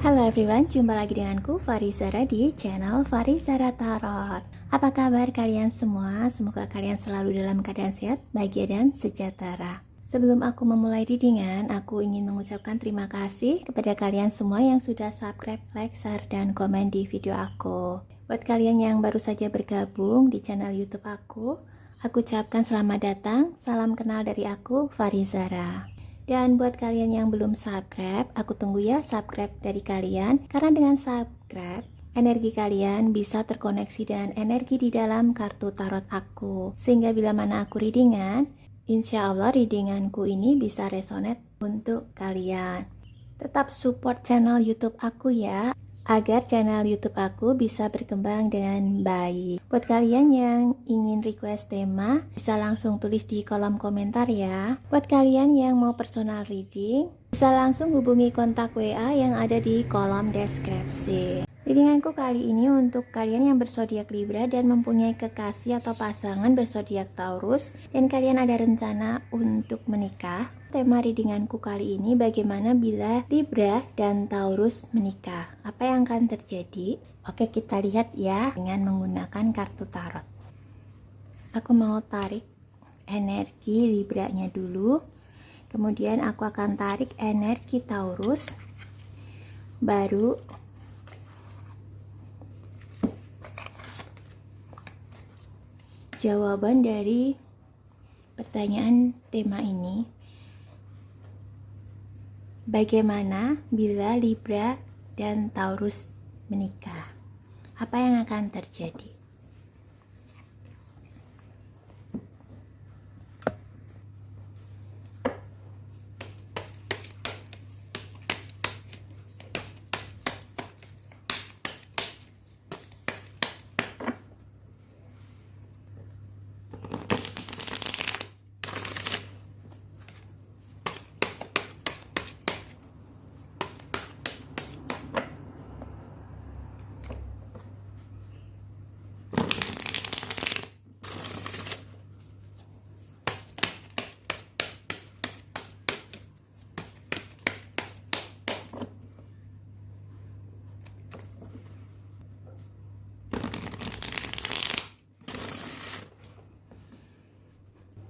Halo everyone, jumpa lagi denganku Farizara di channel Farizara Tarot. Apa kabar kalian semua? Semoga kalian selalu dalam keadaan sehat, bahagia dan sejahtera. Sebelum aku memulai readingan, aku ingin mengucapkan terima kasih kepada kalian semua yang sudah subscribe, like, share, dan komen di video aku. Buat kalian yang baru saja bergabung di channel YouTube aku ucapkan selamat datang, salam kenal dari aku Farizara. Dan buat kalian yang belum subscribe, aku tunggu ya subscribe dari kalian. Karena dengan subscribe, energi kalian bisa terkoneksi dengan energi di dalam kartu tarot aku. Sehingga bila mana aku readingan, insya Allah readinganku ini bisa resonate untuk kalian. Tetap support channel YouTube aku ya, agar channel YouTube aku bisa berkembang dengan baik. Buat kalian yang ingin request tema, bisa langsung tulis di kolom komentar ya. Buat kalian yang mau personal reading, bisa langsung hubungi kontak WA yang ada di kolom deskripsi. Readinganku kali ini untuk kalian yang berzodiak Libra dan mempunyai kekasih atau pasangan berzodiak Taurus dan kalian ada rencana untuk menikah. Tema readinganku kali ini bagaimana bila Libra dan Taurus menikah? Apa yang akan terjadi? Oke, kita lihat ya dengan menggunakan kartu tarot. Aku mau tarik energi Libra-nya dulu. Kemudian aku akan tarik energi Taurus. Baru jawaban dari pertanyaan tema ini, bagaimana bila Libra dan Taurus menikah? Apa yang akan terjadi?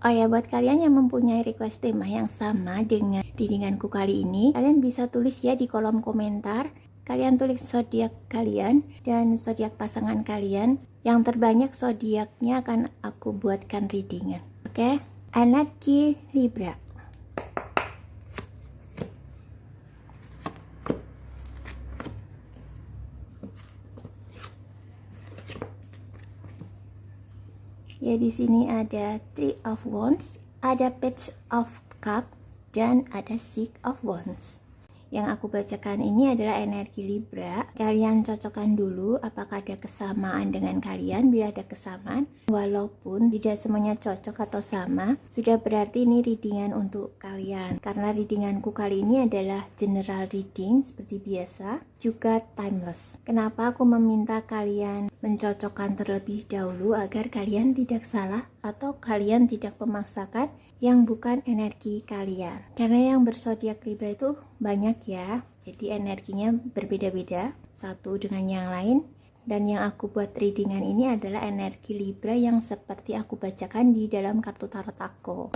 Oh ya, buat kalian yang mempunyai request tema yang sama dengan readinganku kali ini, kalian bisa tulis ya di kolom komentar. Kalian tulis zodiak kalian dan zodiak pasangan kalian. Yang terbanyak zodiaknya akan aku buatkan readingan. Oke, energi Libra. Ya, di sini ada Three of Wands, ada Page of Cup, dan ada Six of Wands. Yang aku bacakan ini adalah energi Libra. Kalian cocokkan dulu apakah ada kesamaan dengan kalian. Bila ada kesamaan, walaupun tidak semuanya cocok atau sama, sudah berarti ini readingan untuk kalian. Karena readinganku kali ini adalah general reading seperti biasa, juga timeless. Kenapa aku meminta kalian mencocokkan terlebih dahulu agar kalian tidak salah atau kalian tidak memaksakan yang bukan energi kalian. Karena yang berzodiak Libra itu banyak ya, jadi energinya berbeda-beda satu dengan yang lain. Dan yang aku buat readingan ini adalah energi Libra yang seperti aku bacakan di dalam kartu tarot aku.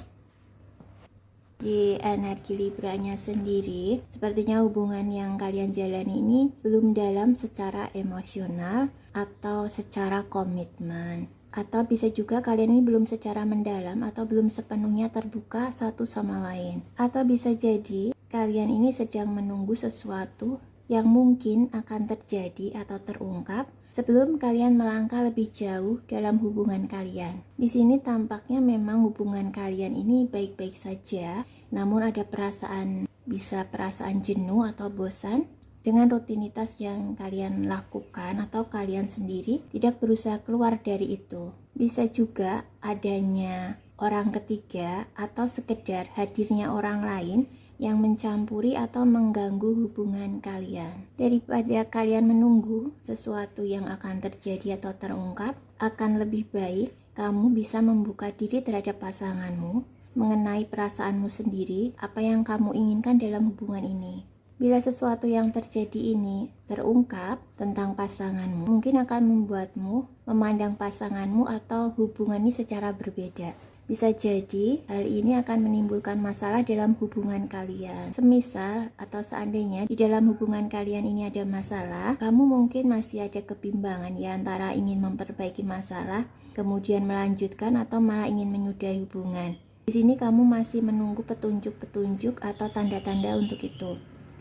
Di energi Libra-nya sendiri, sepertinya hubungan yang kalian jalani ini belum dalam secara emosional atau secara komitmen. Atau bisa juga kalian ini belum secara mendalam atau belum sepenuhnya terbuka satu sama lain. Atau bisa jadi kalian ini sedang menunggu sesuatu yang mungkin akan terjadi atau terungkap sebelum kalian melangkah lebih jauh dalam hubungan kalian. Di sini tampaknya memang hubungan kalian ini baik-baik saja, namun ada perasaan, bisa perasaan jenuh atau bosan dengan rutinitas yang kalian lakukan atau kalian sendiri tidak berusaha keluar dari itu. Bisa juga adanya orang ketiga atau sekedar hadirnya orang lain yang mencampuri atau mengganggu hubungan kalian. Daripada kalian menunggu sesuatu yang akan terjadi atau terungkap, akan lebih baik kamu bisa membuka diri terhadap pasanganmu, mengenai perasaanmu sendiri, apa yang kamu inginkan dalam hubungan ini. Bila sesuatu yang terjadi ini terungkap tentang pasanganmu, mungkin akan membuatmu memandang pasanganmu atau hubungan ini secara berbeda. Bisa jadi hal ini akan menimbulkan masalah dalam hubungan kalian. Semisal atau seandainya di dalam hubungan kalian ini ada masalah, kamu mungkin masih ada kebimbangan ya antara ingin memperbaiki masalah, kemudian melanjutkan atau malah ingin menyudahi hubungan. Di sini kamu masih menunggu petunjuk-petunjuk atau tanda-tanda untuk itu.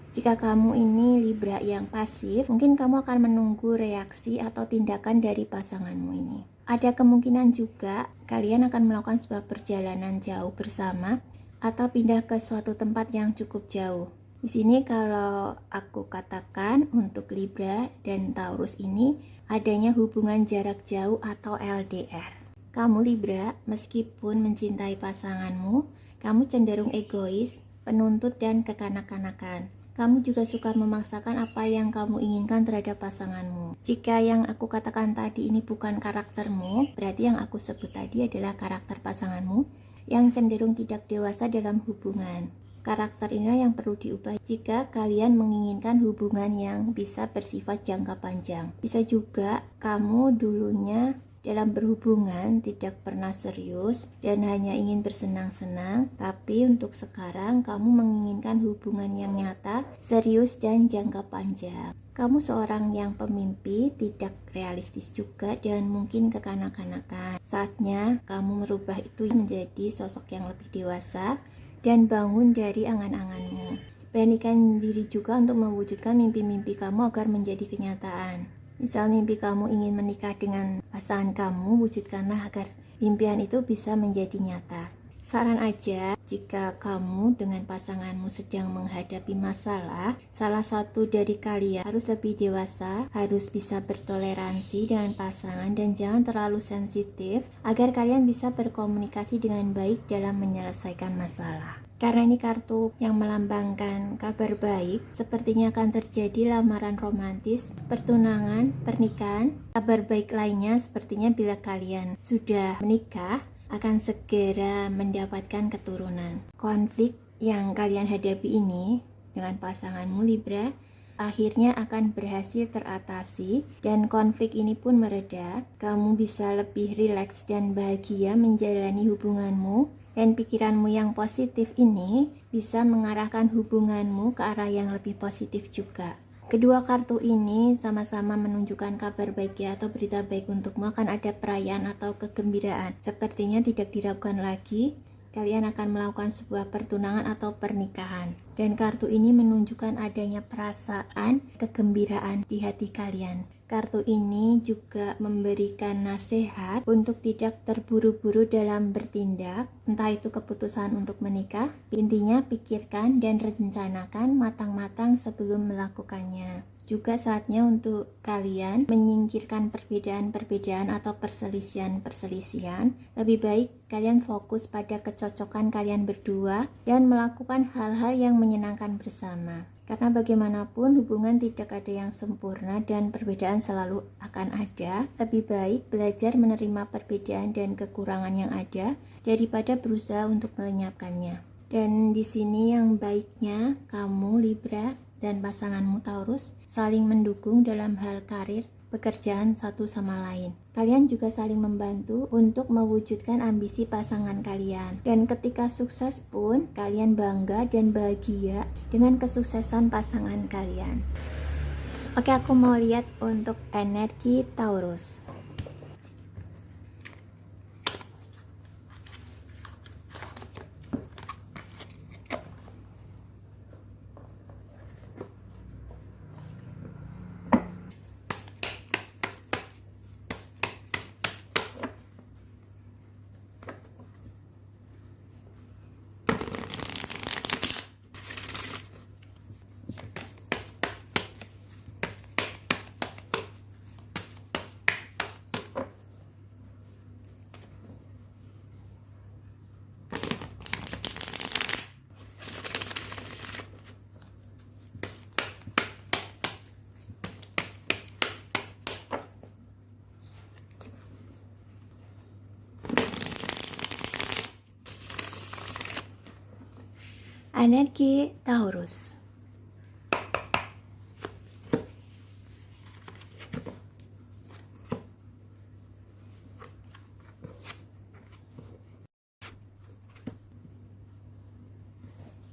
Jika kamu ini Libra yang pasif, mungkin kamu akan menunggu reaksi atau tindakan dari pasanganmu ini. Ada kemungkinan juga kalian akan melakukan sebuah perjalanan jauh bersama atau pindah ke suatu tempat yang cukup jauh. Di sini kalau aku katakan untuk Libra dan Taurus ini adanya hubungan jarak jauh atau LDR. Kamu Libra, meskipun mencintai pasanganmu, kamu cenderung egois, penuntut dan kekanak-kanakan. Kamu juga suka memaksakan apa yang kamu inginkan terhadap pasanganmu. Jika yang aku katakan tadi ini bukan karaktermu, berarti yang aku sebut tadi adalah karakter pasanganmu yang cenderung tidak dewasa dalam hubungan. Karakter inilah yang perlu diubah jika kalian menginginkan hubungan yang bisa bersifat jangka panjang. Bisa juga kamu dulunya dalam berhubungan tidak pernah serius dan hanya ingin bersenang-senang, tapi untuk sekarang kamu menginginkan hubungan yang nyata, serius dan jangka panjang. Kamu seorang yang pemimpi, tidak realistis juga dan mungkin kekanak-kanakan. Saatnya kamu merubah itu menjadi sosok yang lebih dewasa dan bangun dari angan-anganmu. Beranikan diri juga untuk mewujudkan mimpi-mimpi kamu agar menjadi kenyataan. Misal mimpi kamu ingin menikah dengan pasangan kamu, wujudkanlah agar impian itu bisa menjadi nyata. Saran aja, jika kamu dengan pasanganmu sedang menghadapi masalah, salah satu dari kalian harus lebih dewasa, harus bisa bertoleransi dengan pasangan dan jangan terlalu sensitif agar kalian bisa berkomunikasi dengan baik dalam menyelesaikan masalah. Karena ini kartu yang melambangkan kabar baik, sepertinya akan terjadi lamaran romantis, pertunangan, pernikahan. Kabar baik lainnya sepertinya bila kalian sudah menikah, akan segera mendapatkan keturunan. Konflik yang kalian hadapi ini dengan pasanganmu Libra, akhirnya akan berhasil teratasi dan konflik ini pun mereda. Kamu bisa lebih rileks dan bahagia menjalani hubunganmu. Dan pikiranmu yang positif ini bisa mengarahkan hubunganmu ke arah yang lebih positif juga. Kedua kartu ini sama-sama menunjukkan kabar baik ya, atau berita baik untukmu. Akan ada perayaan atau kegembiraan. Sepertinya tidak diragukan lagi, kalian akan melakukan sebuah pertunangan atau pernikahan. Dan kartu ini menunjukkan adanya perasaan kegembiraan di hati kalian. Kartu ini juga memberikan nasihat untuk tidak terburu-buru dalam bertindak, entah itu keputusan untuk menikah. Intinya pikirkan dan rencanakan matang-matang sebelum melakukannya. Juga saatnya untuk kalian menyingkirkan perbedaan-perbedaan atau perselisihan-perselisihan. Lebih baik kalian fokus pada kecocokan kalian berdua dan melakukan hal-hal yang menyenangkan bersama. Karena bagaimanapun hubungan tidak ada yang sempurna dan perbedaan selalu akan ada. Lebih baik belajar menerima perbedaan dan kekurangan yang ada daripada berusaha untuk melenyapkannya. Dan di sini yang baiknya kamu Libra dan pasanganmu Taurus saling mendukung dalam hal karir, pekerjaan satu sama lain. Kalian juga saling membantu untuk mewujudkan ambisi pasangan kalian. Dan ketika sukses pun, kalian bangga dan bahagia dengan kesuksesan pasangan kalian. Oke, aku mau lihat untuk energi Taurus. Energi Taurus.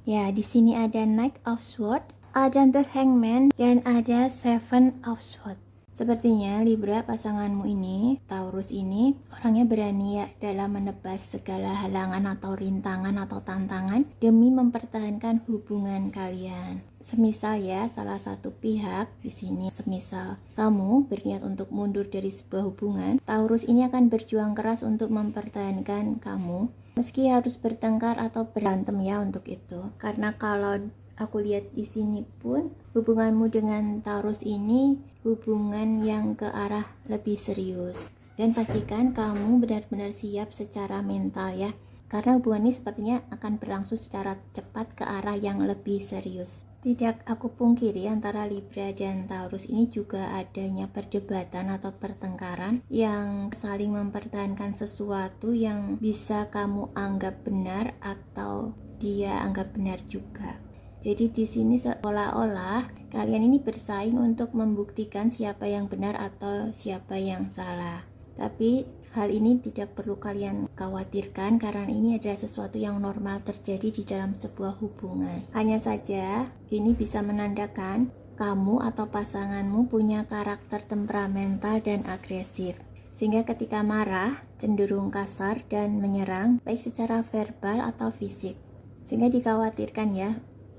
Ya, di sini ada Knight of Swords, ada The Hangman, dan ada Seven of Swords. Sepertinya Libra, pasanganmu ini, Taurus ini, orangnya berani ya dalam menebas segala halangan atau rintangan atau tantangan demi mempertahankan hubungan kalian. Semisal ya, salah satu pihak di sini, semisal kamu berniat untuk mundur dari sebuah hubungan, Taurus ini akan berjuang keras untuk mempertahankan kamu, meski harus bertengkar atau berantem ya untuk itu. Karena kalau aku lihat di sini pun hubunganmu dengan Taurus ini hubungan yang ke arah lebih serius, dan pastikan kamu benar-benar siap secara mental ya, karena hubungan ini sepertinya akan berlangsung secara cepat ke arah yang lebih serius. Tidak aku pungkiri antara Libra dan Taurus ini juga adanya perdebatan atau pertengkaran yang saling mempertahankan sesuatu yang bisa kamu anggap benar atau dia anggap benar juga. Jadi di sini seolah-olah kalian ini bersaing untuk membuktikan siapa yang benar atau siapa yang salah. Tapi hal ini tidak perlu kalian khawatirkan karena ini adalah sesuatu yang normal terjadi di dalam sebuah hubungan. Hanya saja ini bisa menandakan kamu atau pasanganmu punya karakter temperamental dan agresif. Sehingga ketika marah cenderung kasar dan menyerang baik secara verbal atau fisik. Sehingga dikhawatirkan ya,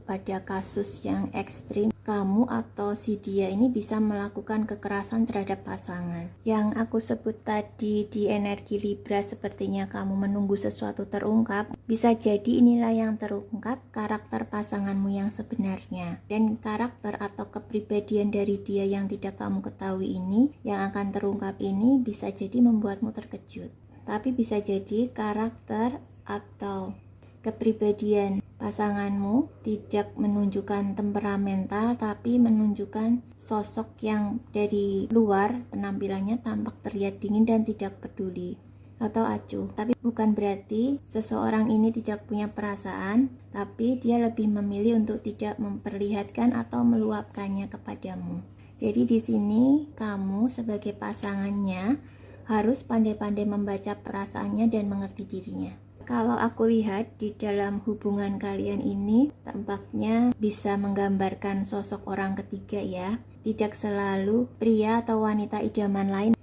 pada kasus yang ekstrim, kamu atau si dia ini bisa melakukan kekerasan terhadap pasangan. Yang aku sebut tadi di energi Libra, sepertinya kamu menunggu sesuatu terungkap. Bisa jadi inilah yang terungkap karakter pasanganmu yang sebenarnya. Dan karakter atau kepribadian dari dia yang tidak kamu ketahui ini, yang akan terungkap ini bisa jadi membuatmu terkejut. Tapi bisa jadi karakter atau kepribadian pasanganmu tidak menunjukkan temperamental, tapi menunjukkan sosok yang dari luar penampilannya tampak terlihat dingin dan tidak peduli atau acuh. Tapi bukan berarti seseorang ini tidak punya perasaan, tapi dia lebih memilih untuk tidak memperlihatkan atau meluapkannya kepadamu. Jadi di sini kamu sebagai pasangannya harus pandai-pandai membaca perasaannya dan mengerti dirinya. Kalau aku lihat di dalam hubungan kalian ini tampaknya bisa menggambarkan sosok orang ketiga ya. Tidak selalu pria atau wanita idaman lain,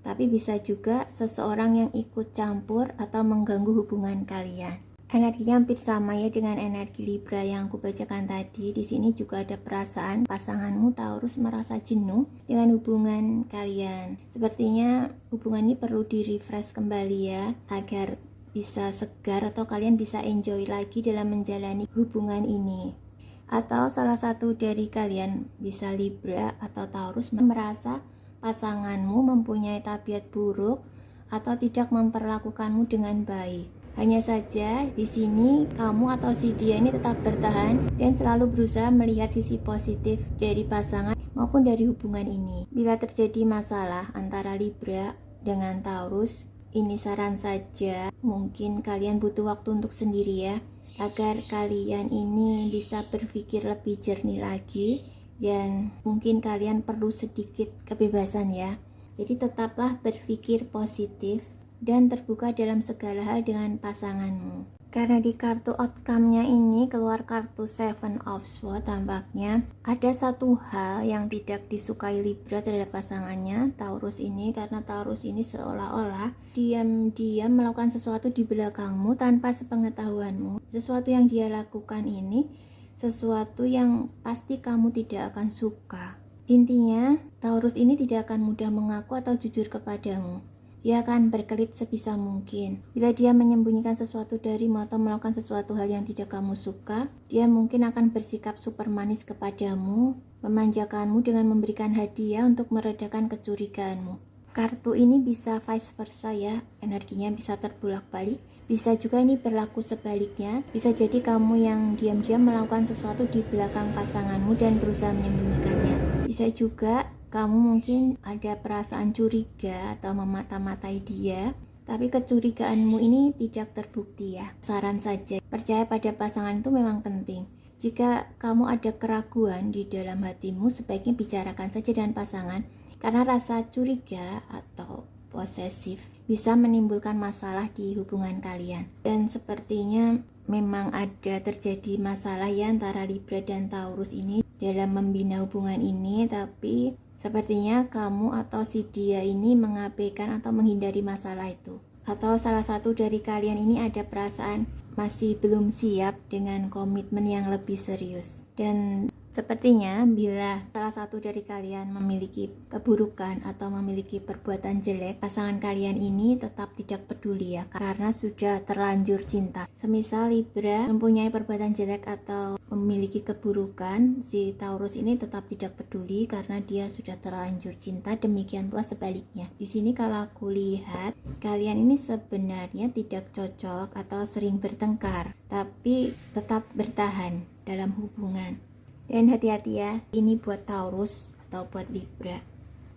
tapi bisa juga seseorang yang ikut campur atau mengganggu hubungan kalian. Energinya hampir sama ya dengan energi Libra yang aku bacakan tadi. Di sini juga ada perasaan pasanganmu Taurus merasa jenuh dengan hubungan kalian. Sepertinya hubungan ini perlu di-refresh kembali ya, agar bisa segar atau kalian bisa enjoy lagi dalam menjalani hubungan ini. Atau salah satu dari kalian, bisa Libra atau Taurus, merasa pasanganmu mempunyai tabiat buruk atau tidak memperlakukanmu dengan baik. Hanya saja di sini kamu atau si dia ini tetap bertahan dan selalu berusaha melihat sisi positif dari pasangan maupun dari hubungan ini. Bila terjadi masalah antara Libra dengan Taurus, ini saran saja, mungkin kalian butuh waktu untuk sendiri ya, agar kalian ini bisa berpikir lebih jernih lagi, dan mungkin kalian perlu sedikit kebebasan ya. Jadi tetaplah berpikir positif dan terbuka dalam segala hal dengan pasanganmu. Karena di kartu outcome-nya ini keluar kartu Seven of Swords, tampaknya ada satu hal yang tidak disukai Libra terhadap pasangannya Taurus ini, karena Taurus ini seolah-olah diam-diam melakukan sesuatu di belakangmu tanpa sepengetahuanmu. Sesuatu yang dia lakukan ini sesuatu yang pasti kamu tidak akan suka. Intinya, Taurus ini tidak akan mudah mengaku atau jujur kepadamu. Dia akan berkelit sebisa mungkin. Bila dia menyembunyikan sesuatu darimu atau melakukan sesuatu hal yang tidak kamu suka, dia mungkin akan bersikap super manis kepadamu, memanjakanmu dengan memberikan hadiah untuk meredakan kecurigaanmu. Kartu ini bisa vice versa ya, energinya bisa terbolak-balik. Bisa juga ini berlaku sebaliknya. Bisa jadi kamu yang diam-diam melakukan sesuatu di belakang pasanganmu dan berusaha menyembunyikannya. Bisa juga kamu mungkin ada perasaan curiga atau memata-matai dia, tapi kecurigaanmu ini tidak terbukti ya. Saran saja, percaya pada pasangan itu memang penting. Jika kamu ada keraguan di dalam hatimu, sebaiknya bicarakan saja dengan pasangan, karena rasa curiga atau posesif, bisa menimbulkan masalah di hubungan kalian. Dan sepertinya memang ada terjadi masalah ya antara Libra dan Taurus ini dalam membina hubungan ini, tapi sepertinya kamu atau si dia ini mengabaikan atau menghindari masalah itu. Atau salah satu dari kalian ini ada perasaan masih belum siap dengan komitmen yang lebih serius. Dan sepertinya bila salah satu dari kalian memiliki keburukan atau memiliki perbuatan jelek, pasangan kalian ini tetap tidak peduli ya, karena sudah terlanjur cinta. Semisal Libra mempunyai perbuatan jelek atau memiliki keburukan, si Taurus ini tetap tidak peduli karena dia sudah terlanjur cinta. Demikian pula sebaliknya. Di sini kalau aku lihat, kalian ini sebenarnya tidak cocok atau sering bertengkar, tapi tetap bertahan dalam hubungan. Dan hati-hati ya, ini buat Taurus atau buat Libra.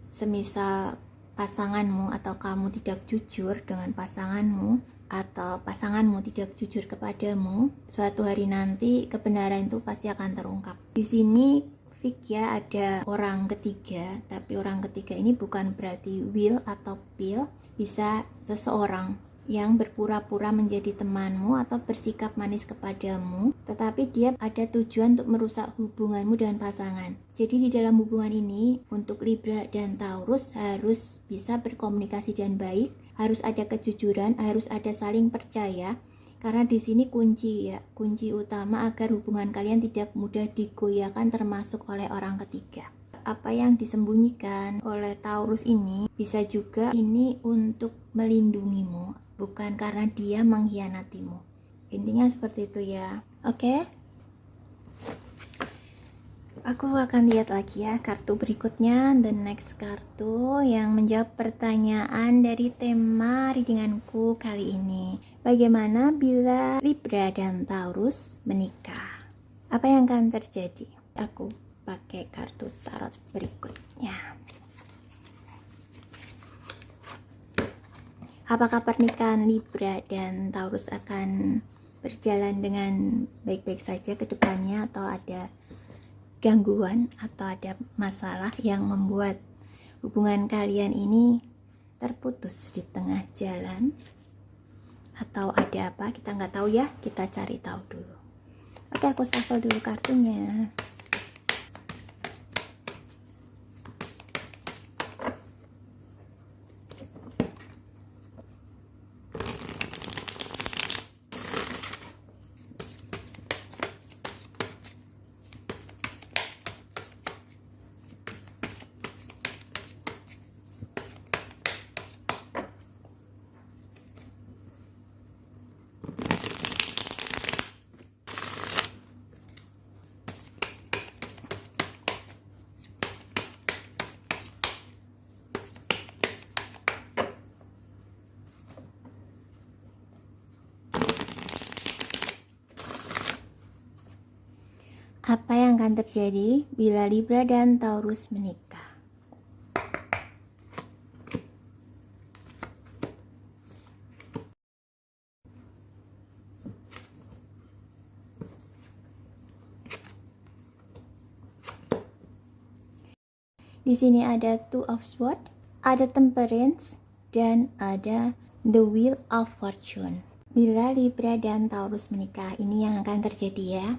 Semisal pasanganmu atau kamu tidak jujur dengan pasanganmu, atau pasanganmu tidak jujur kepadamu, suatu hari nanti kebenaran itu pasti akan terungkap. Di sini fix ya, ada orang ketiga, tapi orang ketiga ini bukan berarti will atau pill. Bisa seseorang yang berpura-pura menjadi temanmu atau bersikap manis kepadamu, tetapi dia ada tujuan untuk merusak hubunganmu dengan pasangan. Jadi di dalam hubungan ini, untuk Libra dan Taurus harus bisa berkomunikasi dengan baik, harus ada kejujuran, harus ada saling percaya, karena di sini kunci utama agar hubungan kalian tidak mudah digoyahkan termasuk oleh orang ketiga. Apa yang disembunyikan oleh Taurus ini bisa juga ini untuk melindungimu, bukan karena dia mengkhianatimu. Intinya seperti itu ya. Oke? Aku akan lihat lagi ya kartu berikutnya, the next kartu yang menjawab pertanyaan dari tema readinganku kali ini. Bagaimana bila Libra dan Taurus menikah? Apa yang akan terjadi? Aku pakai kartu tarot berikutnya. Apakah pernikahan Libra dan Taurus akan berjalan dengan baik-baik saja ke depannya, atau ada gangguan atau ada masalah yang membuat hubungan kalian ini terputus di tengah jalan, atau ada apa? Kita nggak tahu ya, kita cari tahu dulu. Oke, aku shuffle dulu kartunya. Apa yang akan terjadi bila Libra dan Taurus menikah? Di sini ada Two of Swords, ada Temperance, dan ada The Wheel of Fortune. Bila Libra dan Taurus menikah, ini yang akan terjadi ya.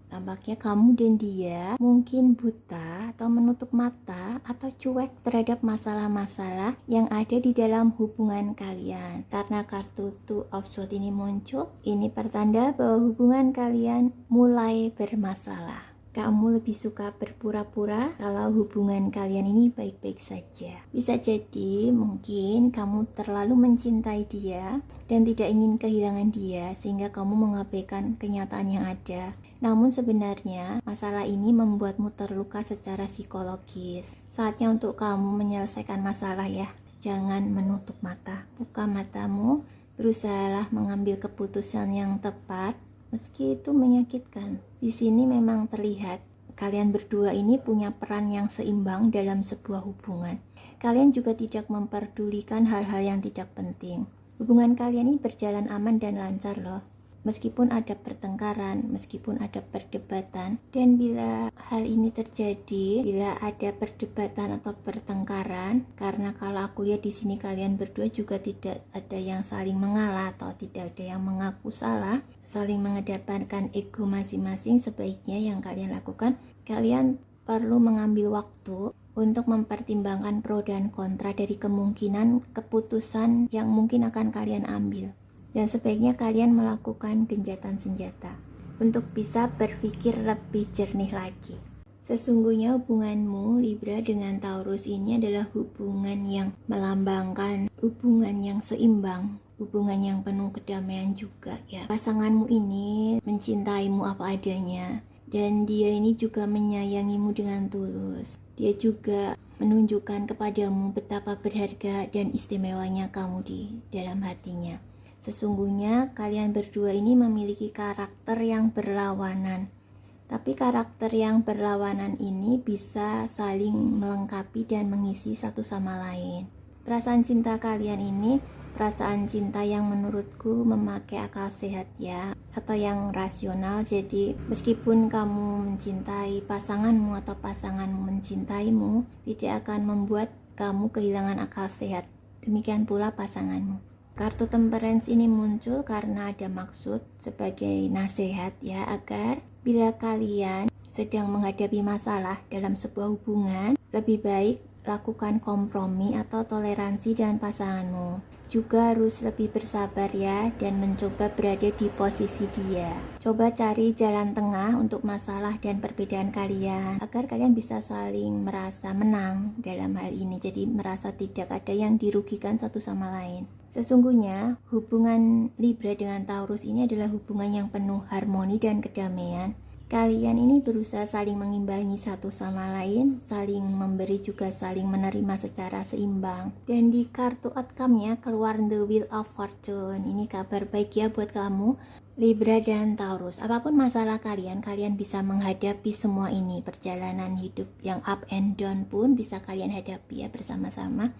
Tampaknya kamu dan dia mungkin buta atau menutup mata atau cuek terhadap masalah-masalah yang ada di dalam hubungan kalian. Karena kartu Two of Swords ini muncul, ini pertanda bahwa hubungan kalian mulai bermasalah. Kamu lebih suka berpura-pura kalau hubungan kalian ini baik-baik saja. Bisa jadi mungkin kamu terlalu mencintai dia dan tidak ingin kehilangan dia, sehingga kamu mengabaikan kenyataan yang ada. Namun sebenarnya masalah ini membuatmu terluka secara psikologis. Saatnya untuk kamu menyelesaikan masalah ya. Jangan menutup mata. Buka matamu, berusahalah mengambil keputusan yang tepat meski itu menyakitkan. Di sini memang terlihat kalian berdua ini punya peran yang seimbang dalam sebuah hubungan. Kalian juga tidak memperdulikan hal-hal yang tidak penting. Hubungan kalian ini berjalan aman dan lancar loh. meskipun ada pertengkaran, meskipun ada perdebatan. Dan bila hal ini terjadi, bila ada perdebatan atau pertengkaran, karena kalau aku lihat di sini kalian berdua juga tidak ada yang saling mengalah atau tidak ada yang mengaku salah, saling mengedepankan ego masing-masing, sebaiknya yang kalian lakukan, kalian perlu mengambil waktu untuk mempertimbangkan pro dan kontra dari kemungkinan keputusan yang mungkin akan kalian ambil. Dan sebaiknya kalian melakukan gencatan senjata untuk bisa berpikir lebih jernih lagi. Sesungguhnya hubunganmu Libra dengan Taurus ini adalah hubungan yang melambangkan hubungan yang seimbang, hubungan yang penuh kedamaian juga ya. Pasanganmu ini mencintaimu apa adanya, dan dia ini juga menyayangimu dengan tulus. Dia juga menunjukkan kepadamu betapa berharga dan istimewanya kamu di dalam hatinya. Sesungguhnya kalian berdua ini memiliki karakter yang berlawanan. Tapi karakter yang berlawanan ini bisa saling melengkapi dan mengisi satu sama lain. Perasaan cinta kalian ini perasaan cinta yang menurutku memakai akal sehat ya, atau yang rasional. Jadi meskipun kamu mencintai pasanganmu atau pasanganmu mencintaimu, tidak akan membuat kamu kehilangan akal sehat. Demikian pula pasanganmu. Kartu Temperance ini muncul karena ada maksud sebagai nasihat ya, agar bila kalian sedang menghadapi masalah dalam sebuah hubungan, lebih baik lakukan kompromi atau toleransi dengan pasanganmu. Juga harus lebih bersabar ya, dan mencoba berada di posisi dia. Coba cari jalan tengah untuk masalah dan perbedaan kalian, agar kalian bisa saling merasa menang dalam hal ini. Jadi merasa tidak ada yang dirugikan satu sama lain. Sesungguhnya hubungan Libra dengan Taurus ini adalah hubungan yang penuh harmoni dan kedamaian. Kalian ini berusaha saling mengimbangi satu sama lain, saling memberi juga saling menerima secara seimbang. Dan di kartu outcome-nya keluar The Wheel of Fortune. Ini kabar baik ya buat kamu Libra dan Taurus. Apapun masalah kalian, kalian bisa menghadapi semua ini. Perjalanan hidup yang up and down pun bisa kalian hadapi ya bersama-sama.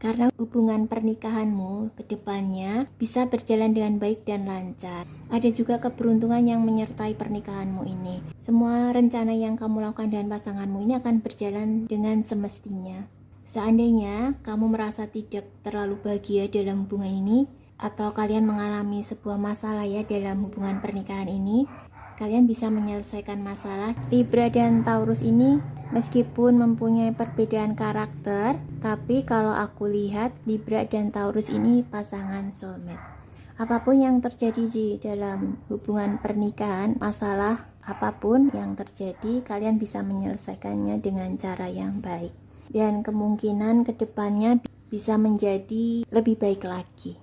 Karena hubungan pernikahanmu ke depannya bisa berjalan dengan baik dan lancar. Ada juga keberuntungan yang menyertai pernikahanmu ini. Semua rencana yang kamu lakukan dengan pasanganmu ini akan berjalan dengan semestinya. Seandainya kamu merasa tidak terlalu bahagia dalam hubungan ini, atau kalian mengalami sebuah masalah ya dalam hubungan pernikahan ini, kalian bisa menyelesaikan masalah. Libra dan Taurus ini meskipun mempunyai perbedaan karakter, tapi kalau aku lihat Libra dan Taurus ini pasangan soulmate. Apapun yang terjadi di dalam hubungan pernikahan, masalah apapun yang terjadi, kalian bisa menyelesaikannya dengan cara yang baik. Dan kemungkinan kedepannya bisa menjadi lebih baik lagi.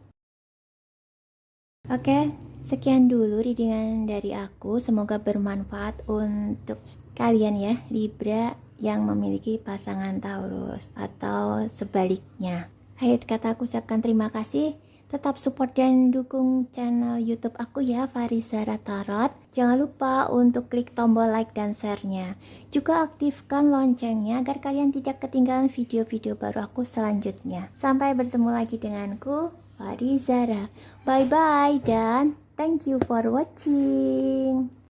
Oke, sekian dulu readingan dari aku. Semoga bermanfaat untuk kalian ya, Libra yang memiliki pasangan Taurus atau sebaliknya. Akhir kata aku ucapkan terima kasih. Tetap support dan dukung channel YouTube aku ya, Farizara Tarot. Jangan lupa untuk klik tombol like dan share-nya. Juga aktifkan loncengnya agar kalian tidak ketinggalan video-video baru aku selanjutnya. Sampai bertemu lagi denganku, Farizara. Bye bye dan thank you for watching.